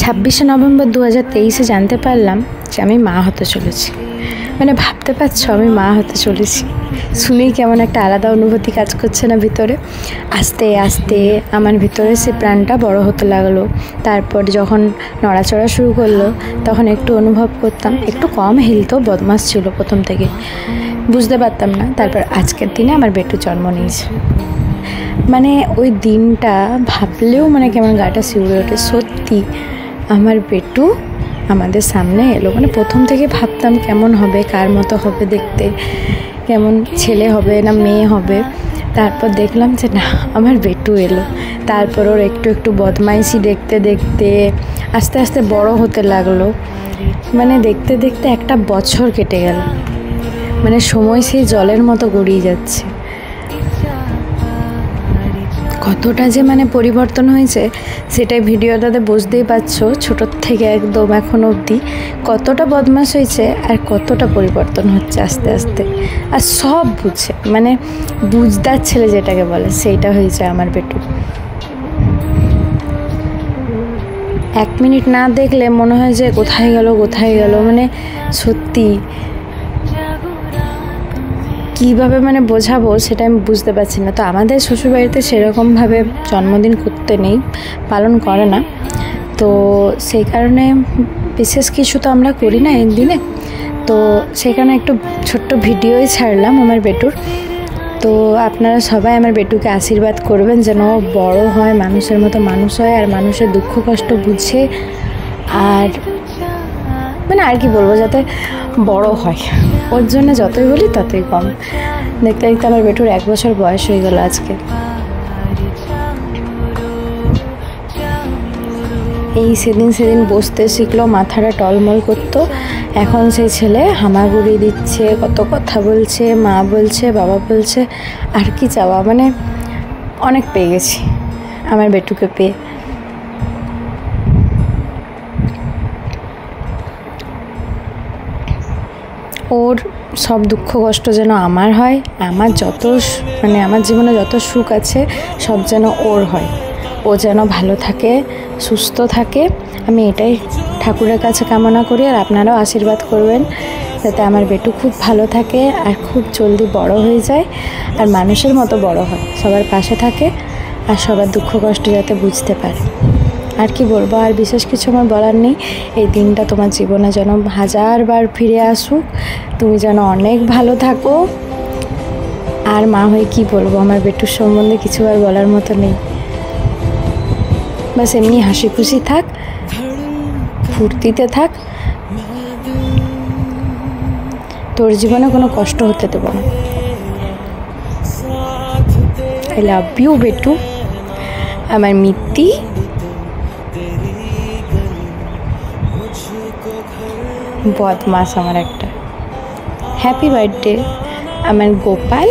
26শে November 2023-এ জানতে পারলাম যে আমি মা হতে চলেছি। মানে ভাবতে পারছো আমি মা হতে চলেছি, শুনেই কেমন একটা আলাদা অনুভূতি কাজ করছে না ভিতরে। আস্তে আস্তে আমার ভিতরে সে প্রাণটা বড় হতে লাগলো। তারপর যখন নড়াচড়া শুরু করলো তখন একটু অনুভব করতাম একটু কম হিলতো, বদমাশ ছিল প্রথম থেকে, বুঝতে পারতাম না। তারপর আজকের দিনে আমার বেটু জন্ম নিয়েছে। মানে ওই দিনটা ভাবলেও মানে কেমন গাটা শিউরে ওঠে। সত্যি আমার বেটু আমাদের সামনে এলো। মানে প্রথম থেকে ভাবতাম কেমন হবে, কার মতো হবে দেখতে, কেমন ছেলে হবে না মেয়ে হবে। তারপর দেখলাম যে না, আমার বেটু এলো। তারপর ওর একটু একটু বদমাইশি দেখতে দেখতে আস্তে আস্তে বড় হতে লাগলো। মানে দেখতে দেখতে একটা বছর কেটে গেল। মানে সময় সেই জলের মতো গড়িয়ে যাচ্ছে। কতটা যে মানে পরিবর্তন হয়েছে সেটাই ভিডিওটাতে বুঝতেই পারছো। ছোটোর থেকে একদম এখন অবধি কতটা বদমাশ হয়েছে আর কতটা পরিবর্তন হচ্ছে আস্তে আস্তে। আর সব বুঝছে, মানে বুঝদার ছেলে যেটাকে বলে সেইটা হয়েছে আমার বেটু। 1 মিনিট না দেখলে মনে হয় যে কোথায় গেল। মানে সত্যি কীভাবে মানে বোঝাবো সেটা আমি বুঝতে পারছি না। তো আমাদের শ্বশুরবাড়িতে সেরকমভাবে জন্মদিন করতে নেই, পালন করে না। তো সেই কারণে বিশেষ কিছু তো আমরা করি না এই দিনে। তো সেখানে একটু ছোট্ট ভিডিওই ছাড়লাম আমার বেটুর। তো আপনারা সবাই আমার বেটুকে আশীর্বাদ করবেন যেন ও বড় হয়, মানুষের মতো মানুষ হয়, আর মানুষের দুঃখ কষ্ট বুঝে। আর মানে আর কি বলবো, যাতে বড় হয়। ওর জন্য যতই বলি ততই কম। দেখতে দেখতে আমার বেটুর 1 বছর বয়স হয়ে গেল আজকে। এই সেদিন বসতে শিখলো, মাথাটা টলমল করতো। এখন সেই ছেলে হামাগুড়ি দিচ্ছে, কত কথা বলছে, মা বলছে, বাবা বলছে। আর কি চাওয়া, মানে অনেক পেয়ে গেছি আমার বেটুকে পেয়ে। ওর সব দুঃখ কষ্ট যেন আমার হয়, আমার যত মানে আমার জীবনে যত সুখ আছে সব যেন ওর হয়। ও যেন ভালো থাকে, সুস্থ থাকে, আমি এটাই ঠাকুরের কাছে কামনা করি। আর আপনারাও আশীর্বাদ করবেন যাতে আমার বেটু খুব ভালো থাকে আর খুব জলদি বড় হয়ে যায়, আর মানুষের মতো বড় হয়, সবার পাশে থাকে, আর সবার দুঃখ কষ্ট যাতে বুঝতে পারে। আর কি বলবো, আর বিশেষ কিছু আমার বলার নেই। এই দিনটা তোমার জীবনে যেন 1000বার ফিরে আসুক, তুমি যেন অনেক ভালো থাকো। আর মা হয়ে কি বলবো, আমার বেটুর সম্বন্ধে কিছু আর বলার মতো নেই। বাস এমনি হাসি খুশি থাক, ফুর্তিতে থাক, তোর জীবনে কোনো কষ্ট হতে দেবো না। আই লাভ ইউ বেটু, আমার মিত্তি। বদমাস আমার একটা। হ্যাপি বার্থডে আমার গোপাল।